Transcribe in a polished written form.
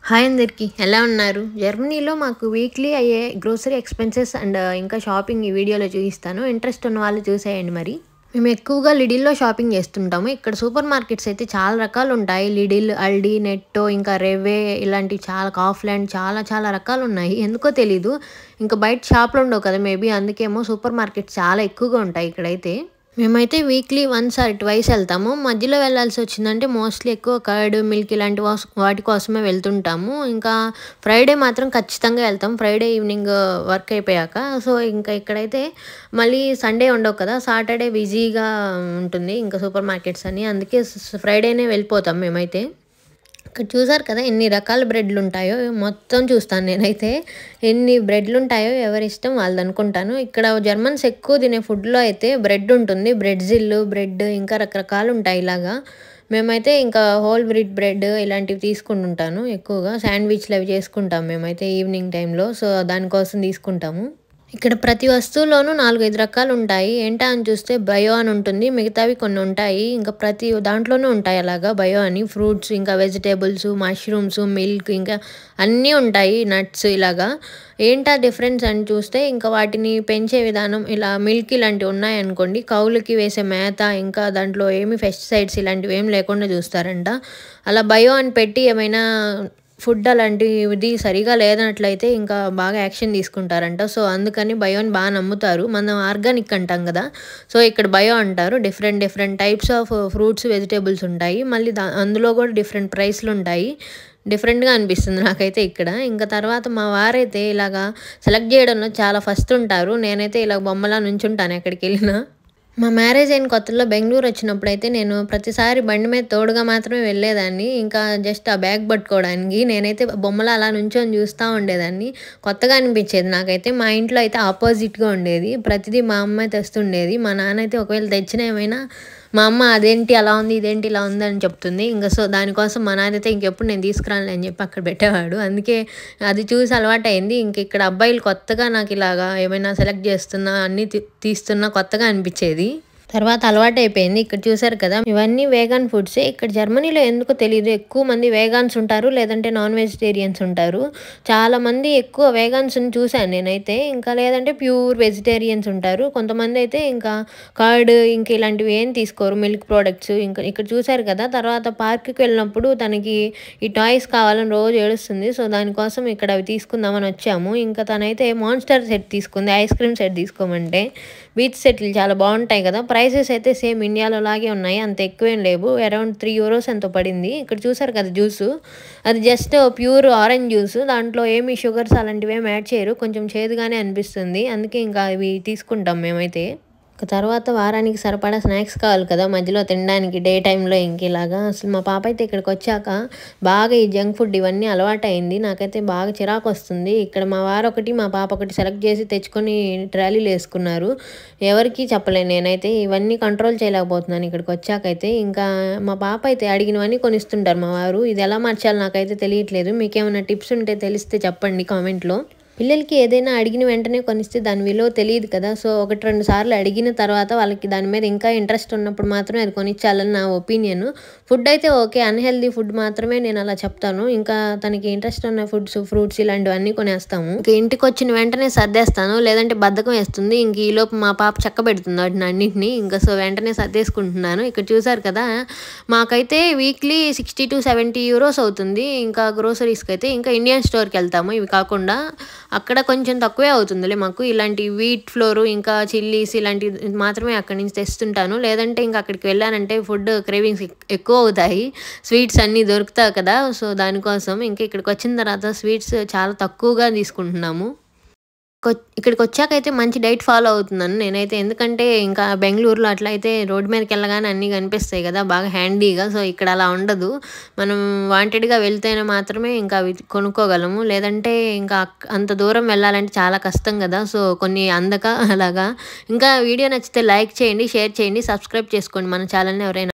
Hi అందరికీ ఎలా ఉన్నారు? జర్మనీలో మాకు వీక్లీ అయ్యే గ్రోసరీ ఎక్స్‌పెన్సెస్ అండ్ ఇంకా షాపింగ్ ఈ వీడియోలో చూపిస్తాను. ఇంట్రెస్ట్ ఉన్న వాళ్ళు చూసేయండి మరి. మేము ఎక్కువగా లిడిల్‌లో షాపింగ్ చేస్తుంటాము. ఇక్కడ సూపర్ మార్కెట్స్ అయితే చాలా రకాలుంటాయి. లిడిల్, అల్డీ, నెట్టో, ఇంకా రెవే ఇలాంటివి చాలా కాఫ్‌లాండ్ చాలా చాలా రకాలున్నాయి. ఎందుకో తెలీదు. ఇంకా బయట షాపులు ఉండవు కదా! మేబీ అందుకేమో సూపర్ మార్కెట్స్ చాలా ఎక్కువగా ఉంటాయి ఇక్కడైతే. మేమైతే వీక్లీ వన్స్ ఆర్ ట్వైస్ వెళ్తాము. మధ్యలో వెళ్ళాల్సి వచ్చిందంటే మోస్ట్లీ ఎక్కువ కర్డ్, మిల్క్ ఇలాంటి వాటి కోసమే వెళ్తుంటాము. ఇంకా ఫ్రైడే మాత్రం ఖచ్చితంగా వెళ్తాం. ఫ్రైడే ఈవినింగ్ వర్క్ అయిపోయాక. సో, ఇంకా ఇక్కడైతే మళ్ళీ సండే ఉండవు కదా! సాటర్డే బిజీగా ఉంటుంది ఇంకా సూపర్ మార్కెట్స్ అని. అందుకే ఫ్రైడేనే వెళ్ళిపోతాం మేమైతే. ఇక్కడ చూసారు కదా ఎన్ని రకాల బ్రెడ్లు ఉంటాయో మొత్తం చూస్తాను నేనైతే. ఎన్ని బ్రెడ్లు ఉంటాయో ఎవరి ఇష్టం వాళ్ళది అనుకుంటాను. ఇక్కడ జర్మన్స్ ఎక్కువ తినే ఫుడ్లో అయితే బ్రెడ్ ఉంటుంది. బ్రెడ్జిల్లు, బ్రెడ్ ఇంకా రకరకాలు ఉంటాయి ఇలాగా. మేమైతే ఇంకా హోల్ వీట్ బ్రెడ్ ఇలాంటివి తీసుకుంటుంటాను ఎక్కువగా. శాండ్విచ్లు అవి చేసుకుంటాం మేమైతే ఈవినింగ్ టైంలో. సో, దానికోసం తీసుకుంటాము. ఇక్కడ ప్రతి వస్తువులోనూ 4, 5 రకాలు ఉంటాయి. ఏంటా అని చూస్తే బయో అని ఉంటుంది. మిగతావి కొన్ని ఉంటాయి. ఇంకా ప్రతి దాంట్లోనూ ఉంటాయి అలాగా బయో అని. ఫ్రూట్స్, ఇంకా వెజిటేబుల్స్, మష్రూమ్స్, మిల్క్ ఇంకా అన్నీ ఉంటాయి. నట్స్ ఇలాగా. ఏంటా డిఫరెన్స్ అని చూస్తే ఇంకా వాటిని పెంచే విధానం ఇలా మిల్క్ ఇలాంటివి ఉన్నాయనుకోండి. కౌలుకి వేసే మేత ఇంకా దాంట్లో ఏమి పెస్టిసైడ్స్ ఇలాంటివి ఏమి లేకుండా చూస్తారంట. అలా బయో అని పెట్టి ఏమైనా ఫుడ్ అలాంటిది సరిగా లేనట్లయితే ఇంకా బాగా యాక్షన్ తీసుకుంటారంట. సో, అందుకని బయోని బాగా నమ్ముతారు. మనం ఆర్గానిక్ అంటాం కదా! సో, ఇక్కడ బయో అంటారు. Different different types of fruits, vegetables ఉంటాయి. మళ్ళీ అందులో కూడా డిఫరెంట్ ప్రైస్లు ఉంటాయి. డిఫరెంట్గా అనిపిస్తుంది నాకైతే ఇక్కడ. ఇంకా తర్వాత మా వారైతే ఇలాగా సెలెక్ట్ చేయడంలో చాలా ఫస్ట్ ఉంటారు. నేనైతే ఇలా బొమ్మలా నుంచుంటాను ఎక్కడికి వెళ్ళినా. మా మ్యారేజ్ అయిన కొత్తలో బెంగుళూరు వచ్చినప్పుడైతే నేను ప్రతిసారి బండి మీద తోడుగా మాత్రమే వెళ్ళేదాన్ని. ఇంకా జస్ట్ ఆ బ్యాగ్ పట్టుకోవడానికి. నేనైతే బొమ్మలా అలా నుంచొని చూస్తూ ఉండేదాన్ని. కొత్తగా అనిపించేది నాకైతే. మా ఇంట్లో అయితే ఆపోజిట్గా ఉండేది. ప్రతిదీ మా అమ్మే తెస్తుండేది. మా నాన్న అయితే ఒకవేళ తెచ్చినా ఏమైనా మా అమ్మ అదేంటి అలా ఉంది, ఇదేంటి ఇలా ఉంది అని చెప్తుంది. ఇంకా సో, దానికోసం మా నాన్న అయితే ఇంకెప్పుడు నేను తీసుకురానులే అని చెప్పి అక్కడ పెట్టేవాడు. అందుకే అది చూసి అలవాటయింది. ఇంక ఇక్కడ అబ్బాయిలు కొత్తగా నాకు ఇలాగా ఏమైనా సెలెక్ట్ చేస్తున్నా, అన్నీ తీస్తున్నా కొత్తగా అనిపించేది. తర్వాత అలవాటైపోయింది. ఇక్కడ చూసారు కదా! ఇవన్నీ వేగాన్ ఫుడ్సే. ఇక్కడ జర్మనీలో ఎందుకో తెలీదు ఎక్కువ మంది వేగాన్స్ ఉంటారు. లేదంటే నాన్ వెజిటేరియన్స్ ఉంటారు. చాలామంది ఎక్కువ వేగాన్స్‌ని చూశాను నేనైతే. ఇంకా లేదంటే ప్యూర్ వెజిటేరియన్స్ ఉంటారు. కొంతమంది అయితే ఇంకా కర్డ్ ఇంక ఇలాంటివి ఏం తీసుకోరు. మిల్క్ ప్రొడక్ట్స్ ఇంకా ఇక్కడ చూసారు కదా! తర్వాత పార్క్‌కి వెళ్ళినప్పుడు తనకి ఈ టాయ్స్ కావాలని రోజు ఏడుస్తుంది. సో, దానికోసం ఇక్కడ అవి తీసుకుందామని వచ్చాము. ఇంకా తనైతే మాన్స్టర్ సెట్ తీసుకుంది. ఐస్ క్రీమ్ సెట్ తీసుకోమంటే. బీచ్ సెట్లు చాలా బాగుంటాయి కదా! ప్రైసెస్ అయితే సేమ్ ఇండియాలో లాగే ఉన్నాయి. అంత ఎక్కువేం లేవు. అరౌండ్ €3 ఎంతో పడింది. ఇక్కడ చూసారు కదా జ్యూసు. అది జస్ట్ ప్యూర్ ఆరెంజ్ జ్యూస్. దాంట్లో ఏమి షుగర్స్ అలాంటివి ఏమి యాడ్ చేయరు. కొంచెం చేదుగానే అనిపిస్తుంది. అందుకే ఇంకా ఇవి తీసుకుంటాం మేమైతే. తర్వాత వారానికి సరిపడా స్నాక్స్ కావాలి కదా మధ్యలో తినడానికి డే టైంలో ఇంక ఇలాగా. అసలు మా పాప అయితే ఇక్కడికి వచ్చాక బాగా ఈ జంక్ ఫుడ్ ఇవన్నీ అలవాటయింది. నాకైతే బాగా చిరాకు వస్తుంది. ఇక్కడ మా వారు ఒకటి, మా పాప ఒకటి సెలెక్ట్ చేసి తెచ్చుకొని ట్రాలీలు వేసుకున్నారు. ఎవరికీ చెప్పలేను నేనైతే. ఇవన్నీ కంట్రోల్ చేయలేకపోతున్నాను ఇక్కడికి వచ్చాకైతే. ఇంకా మా పాప అయితే అడిగినవన్నీ కొనిస్తుంటారు మా వారు. ఇది ఎలా మార్చాలో నాకైతే తెలియట్లేదు. మీకేమైనా టిప్స్ ఉంటే తెలిస్తే చెప్పండి కామెంట్లో. పిల్లలకి ఏదైనా అడిగిన వెంటనే కొనిస్తే దాని విలువ తెలియదు కదా! సో, 1, 2 సార్లు అడిగిన తర్వాత వాళ్ళకి దాని మీద ఇంకా ఇంట్రెస్ట్ ఉన్నప్పుడు మాత్రమే అది కొనిచ్చాలని నా ఒపీనియన్. ఫుడ్ అయితే ఓకే. అన్‌హెల్తీ ఫుడ్ మాత్రమే నేను అలా చెప్తాను. ఇంకా తనకి ఇంట్రెస్ట్ ఉన్న ఫుడ్స్, ఫ్రూట్స్ ఇలాంటివన్నీ కొనేస్తాము. ఇంక ఇంటికొచ్చిన వెంటనే సర్దేస్తాను. లేదంటే బద్ధకం వేస్తుంది. ఇంక ఈలోపు మా పాప చక్కబెడుతుంది వాటిని అన్నిటిని. ఇంకా సో, వెంటనే సర్దేసుకుంటున్నాను. ఇక్కడ చూసారు కదా! మాకైతే వీక్లీ €60-70 అవుతుంది. ఇంకా గ్రోసరీస్‌కి అయితే. ఇంకా ఇండియన్ స్టోర్‌కి వెళ్తాము ఇవి కాకుండా. అక్కడ కొంచెం తక్కువే అవుతుందిలే మాకు. ఇలాంటి వీట్ ఫ్లోర్ ఇంకా చిల్లీస్ ఇలాంటివి మాత్రమే అక్కడి నుంచి తెస్తుంటాను. లేదంటే ఇంకా అక్కడికి వెళ్ళానంటే ఫుడ్ క్రేవింగ్స్ ఎక్కువ అవుతాయి. స్వీట్స్ అన్నీ దొరుకుతాయి కదా! సో, దానికోసం ఇంకా ఇక్కడికి వచ్చిన తర్వాత స్వీట్స్ చాలా తక్కువగా తీసుకుంటున్నాము. ఇక్కడికి వచ్చాకైతే మంచి డైట్ ఫాలో అవుతున్నాను నేనైతే. ఎందుకంటే ఇంకా బెంగుళూరులో అట్లా అయితే రోడ్డు మీదకి వెళ్ళగానే అన్నీ కనిపిస్తాయి కదా బాగా హ్యాండీగా. సో, ఇక్కడ అలా ఉండదు. మనం వాంటెడ్గా వెళ్తేనే మాత్రమే ఇంకా అవి కొనుక్కోగలము. లేదంటే ఇంకా అంత దూరం వెళ్ళాలంటే చాలా కష్టం కదా! సో, కొన్ని అందక అలాగా. ఇంకా వీడియో నచ్చితే లైక్ చేయండి, షేర్ చేయండి, సబ్స్క్రైబ్ చేసుకోండి మన ఛానల్‌ని ఎవరైనా